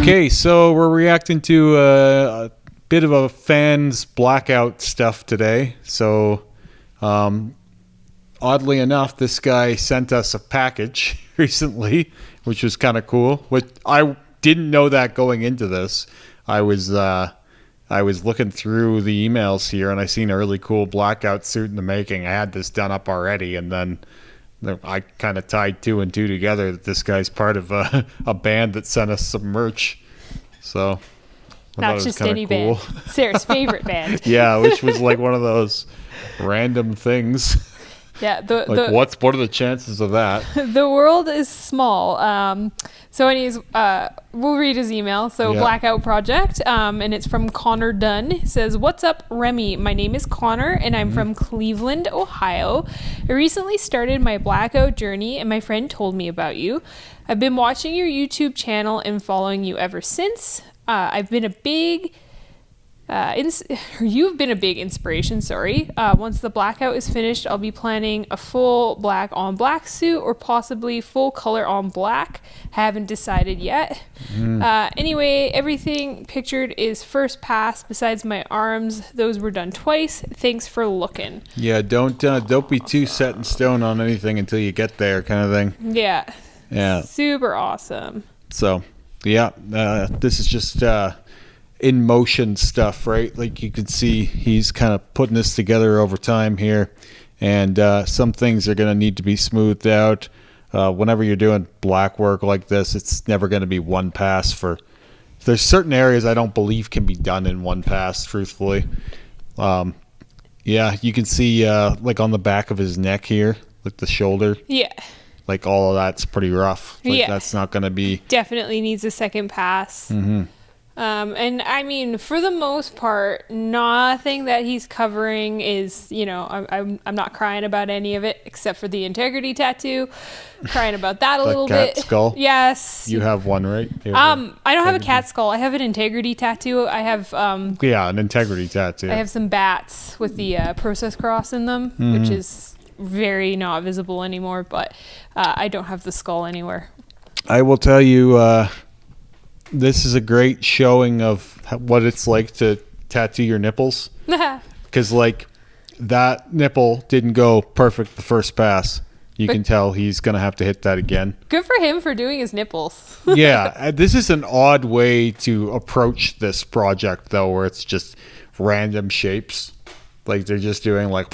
Okay, so we're reacting to a bit of a fan's Blackout stuff today. So, oddly enough, this guy sent us a package recently, which was kind of cool. Which I didn't know that going into this. I was looking through the emails here, and I seen a really cool Blackout suit in the making. I had this done up already, and then I kind of tied two and two together that this guy's part of a band that sent us some merch. So not just any cool band. Sarah's favorite band. Yeah, which was like one of those random things. Yeah, what are the chances of that? The world is small. So anyways, we'll read his email. So yeah. Blackout Project, and it's from Connor Dunn. It says, "What's up, Remy? My name is Connor, and I'm from Cleveland, Ohio. I recently started my Blackout journey, and my friend told me about you. I've been watching your YouTube channel and following you ever since. You've been a big inspiration, once the Blackout is finished, I'll be planning a full black on black suit or possibly full color on black. Haven't decided yet. Anyway, everything pictured is first pass besides my arms. Those were done twice. Thanks for looking." Yeah, don't be too set in stone on anything until you get there, kind of thing. Yeah. Yeah. Super awesome. So, yeah, this is just in motion stuff, right? Like you can see he's kind of putting this together over time here, and some things are going to need to be smoothed out. Whenever you're doing black work like this, it's never going to be one pass. There's certain areas I don't believe can be done in one pass, truthfully. Yeah, you can see like on the back of his neck here, like the shoulder. Yeah. Like all of that's pretty rough. Like yeah. That's not going to be... Definitely needs a second pass. Mm-hmm. And I mean, for the most part, nothing that he's covering is, I'm not crying about any of it except for the integrity tattoo. Crying about that a little bit. Cat skull? Yes. You have one, right? I don't have a cat skull. I have an integrity tattoo. I have an integrity tattoo. I have some bats with the process cross in them, which is very not visible anymore, but I don't have the skull anywhere. I will tell you, this is a great showing of what it's like to tattoo your nipples. Because, like, that nipple didn't go perfect the first pass. You can tell he's going to have to hit that again. Good for him for doing his nipples. Yeah, this is an odd way to approach this project, though, where it's just random shapes. Like, they're just doing, like...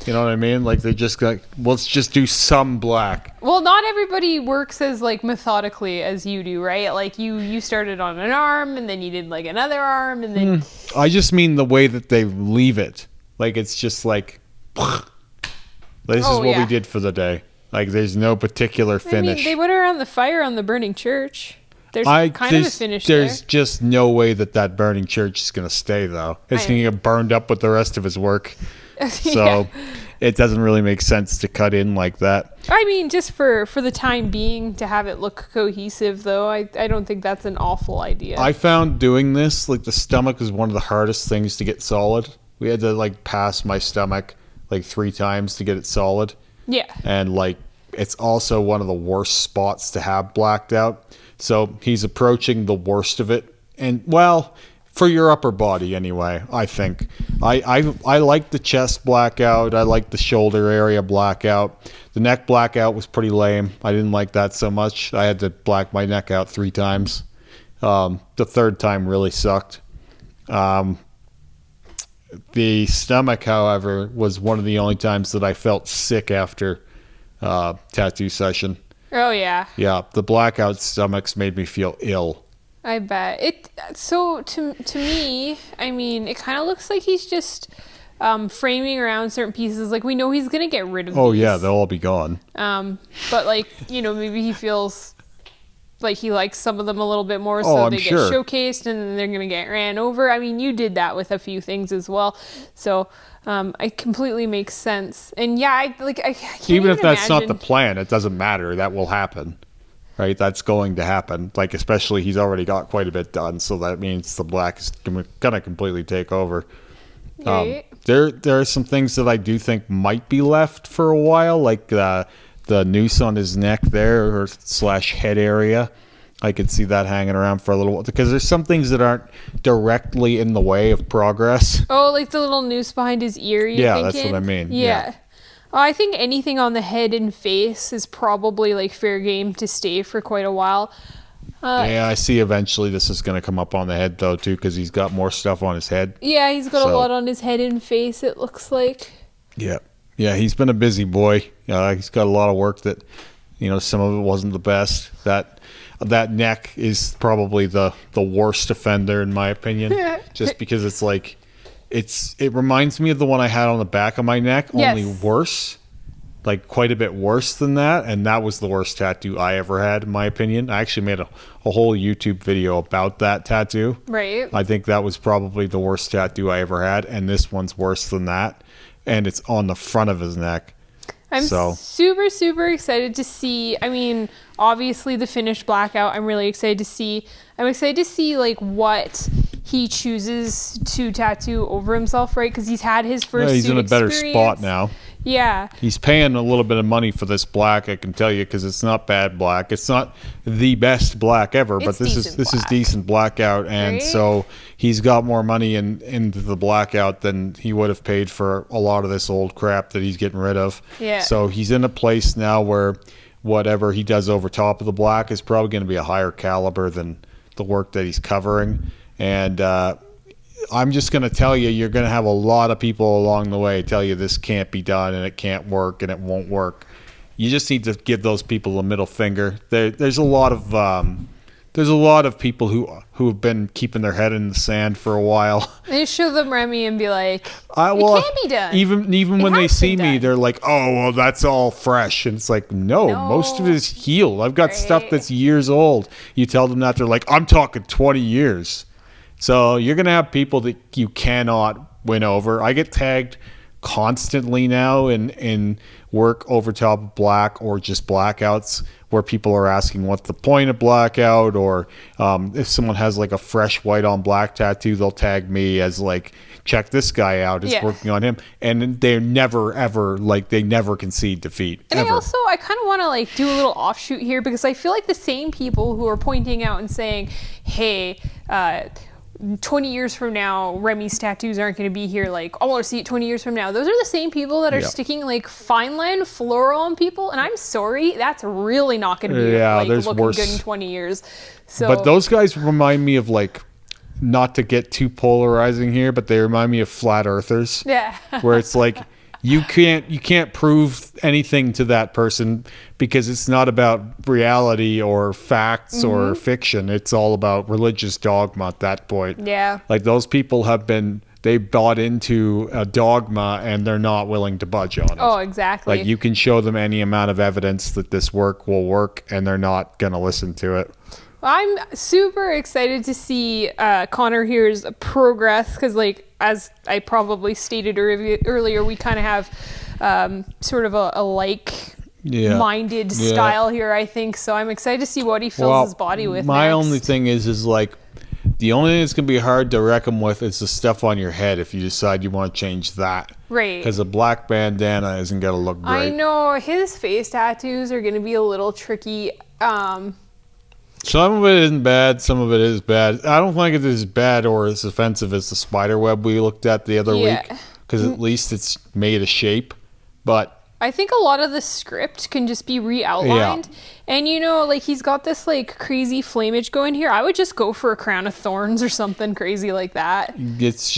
You know what I mean? Like, they're just like, let's just do some black. Well, not everybody works as, like, methodically as you do, right? Like, you started on an arm, and then you did, like, another arm, and then... I just mean the way that they leave it. Like, it's just like, this is what we did for the day. Like, there's no particular finish. I mean, they went around the fire on the burning church. There's kind of a finish there. There's just no way that burning church is going to stay, though. It's going to get burned up with the rest of his work. So it doesn't really make sense to cut in like that. I mean, just for the time being, to have it look cohesive, though, I don't think that's an awful idea. I found doing this, like, the stomach is one of the hardest things to get solid. We had to, like, pass my stomach, like, 3 times to get it solid. Yeah. And, like, it's also one of the worst spots to have blacked out. So he's approaching the worst of it. And, well... For your upper body, anyway, I think. I like the chest blackout. I like the shoulder area blackout. The neck blackout was pretty lame. I didn't like that so much. I had to black my neck out 3 times. The 3rd time really sucked. The stomach, however, was one of the only times that I felt sick after tattoo session. Oh, yeah. Yeah, the blackout stomachs made me feel ill. I bet it. So to me, I mean, it kind of looks like he's just framing around certain pieces. Like, we know he's gonna get rid of. Oh these. Yeah, they'll all be gone. But like, maybe he feels like he likes some of them a little bit more, so they get showcased and then they're gonna get ran over. I mean, you did that with a few things as well, so it completely makes sense. And yeah, I can't even if that's imagine... not the plan, it doesn't matter. That will happen. Right, that's going to happen. Like, especially he's already got quite a bit done, so that means the black is gonna completely take over. Right. There are some things that I do think might be left for a while, like the noose on his neck there / head area. I could see that hanging around for a little while because there's some things that aren't directly in the way of progress. Oh, like the little noose behind his ear. Yeah, that's what I mean. Yeah. I think anything on the head and face is probably like fair game to stay for quite a while. Yeah, I see eventually this is going to come up on the head though too because he's got more stuff on his head. Yeah, he's got a lot on his head and face, it looks like. Yeah. Yeah, he's been a busy boy. He's got a lot of work that, some of it wasn't the best. That neck is probably the worst offender in my opinion, just because it's like, it reminds me of the one I had on the back of my neck, only worse, like quite a bit worse than that. And that was the worst tattoo I ever had, in my opinion. I actually made a whole YouTube video about that tattoo. Right. I think that was probably the worst tattoo I ever had. And this one's worse than that. And it's on the front of his neck. I'm super, super excited to see. I mean, obviously the finished Blackout, I'm really excited to see. I'm excited to see like what he chooses to tattoo over himself, right? Because he's had his first he's in a better experience. spot now. Yeah. He's paying a little bit of money for this black, I can tell you, because it's not bad black. It's not the best black ever, but this is decent Blackout, and so he's got more money into the Blackout than he would have paid for a lot of this old crap that he's getting rid of. Yeah. So he's in a place now where whatever he does over top of the black is probably going to be a higher caliber than the work that he's covering. And I'm just going to tell you, you're going to have a lot of people along the way tell you this can't be done and it can't work and it won't work. You just need to give those people a middle finger. There's a lot of people who have been keeping their head in the sand for a while. They show them Remy and be like, it can't be done. Even when they see me, they're like, oh, well, that's all fresh. And it's like, no, most of it is healed. I've got stuff that's years old. You tell them that, they're like, I'm talking 20 years. So you're going to have people that you cannot win over. I get tagged constantly now in work over top of black or just blackouts where people are asking what's the point of Blackout, or if someone has like a fresh white on black tattoo, they'll tag me as like, check this guy out, is working on him. And they're never ever they never concede defeat. And ever. I kind of want to like do a little offshoot here, because I feel like the same people who are pointing out and saying, hey, 20 years from now, Remy's tattoos aren't going to be here. Like, I want to see it 20 years from now. Those are the same people that are sticking like fine line floral on people. And I'm sorry, that's really not going to be looking good in 20 years. So, but those guys remind me of like, not to get too polarizing here, but they remind me of flat earthers. Yeah. Where it's like, you can't prove anything to that person because it's not about reality or facts or fiction. It's all about religious dogma at that point. Yeah. Like those people they bought into a dogma and they're not willing to budge on it. Oh, exactly. Like you can show them any amount of evidence that this work will work and they're not going to listen to it. I'm super excited to see Connor here's progress, because like as I probably stated earlier, we kind of have sort of a like-minded style here, I think. So I'm excited to see what he fills his body with. My next. only thing is like the only thing that's going to be hard to reckon with is the stuff on your head if you decide you want to change that. Right. Because a black bandana isn't going to look great. I know his face tattoos are going to be a little tricky. Some of it isn't bad. Some of it is bad. I don't think it is bad or as offensive as the spider web we looked at the other week, because at least it's made a shape. But I think a lot of the script can just be re-outlined. Yeah. And like he's got this like crazy flamage going here. I would just go for a crown of thorns or something crazy like that. It's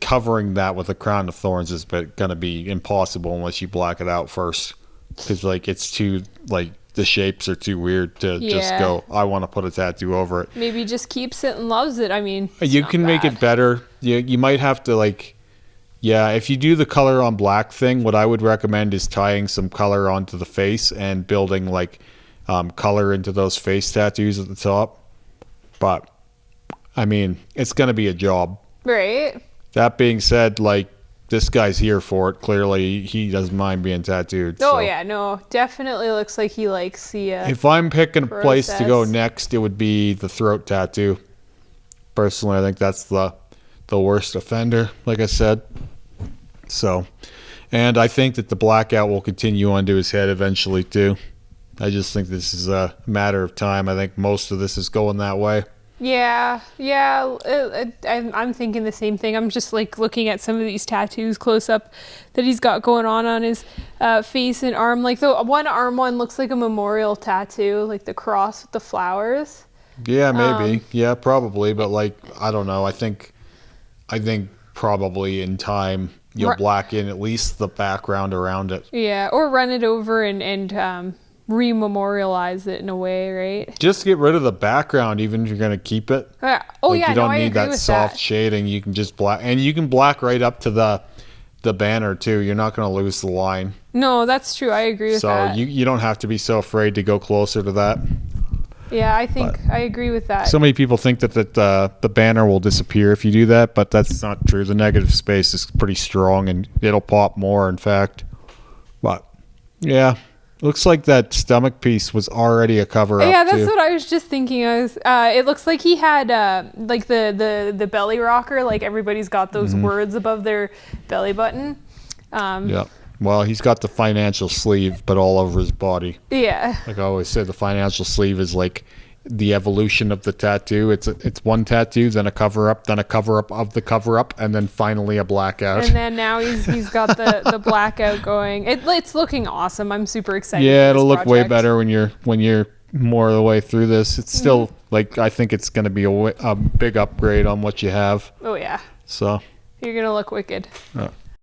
covering that with a crown of thorns is going to be impossible unless you black it out first, because like it's too like. The shapes are too weird to just go, I want to put a tattoo over it. Maybe just keeps it and loves it. I mean, you can make it better. You might have to if you do the color on black thing, what I would recommend is tying some color onto the face and building color into those face tattoos at the top. But I mean, it's going to be a job. Right. That being said, this guy's here for it. Clearly, he doesn't mind being tattooed. Oh, yeah, no. Definitely looks like he likes the If I'm picking a place to go next, it would be the throat tattoo. Personally, I think that's the worst offender, like I said. So, and I think that the Blackout will continue onto his head eventually, too. I just think this is a matter of time. I think most of this is going that way. Yeah. I'm thinking the same thing. I'm just like looking at some of these tattoos close up that he's got going on his face and arm. Like the one arm one looks like a memorial tattoo, like the cross with the flowers. Yeah, maybe. Yeah, probably. But like, I don't know. I think probably in time you'll black in at least the background around it. Yeah, or run it over and rememorialize it in a way, right? Just get rid of the background, even if you're going to keep it. You don't need that soft shading. You can just black, and you can black right up to the banner too. You're not going to lose the line. No, that's true. I agree with that. So you don't have to be so afraid to go closer to that. Yeah, I think I agree with that. So many people think that the banner will disappear if you do that, but that's not true. The negative space is pretty strong, and it'll pop more, in fact. But yeah, looks like that stomach piece was already a cover up. Yeah, that's what I was just thinking. It looks like he had like the belly rocker. Like everybody's got those words above their belly button. Yeah. Well, he's got the financial sleeve, but all over his body. Yeah. Like I always say, the financial sleeve is like the evolution of the tattoo. It's one tattoo, then a cover up, then a cover up of the cover up, and then finally a blackout. And then now he's got the blackout going. It's looking awesome. I'm super excited. Yeah, it'll look way better when you're more of the way through this. It's still like I think it's going to be a big upgrade on what you have. Oh yeah. So you're gonna look wicked.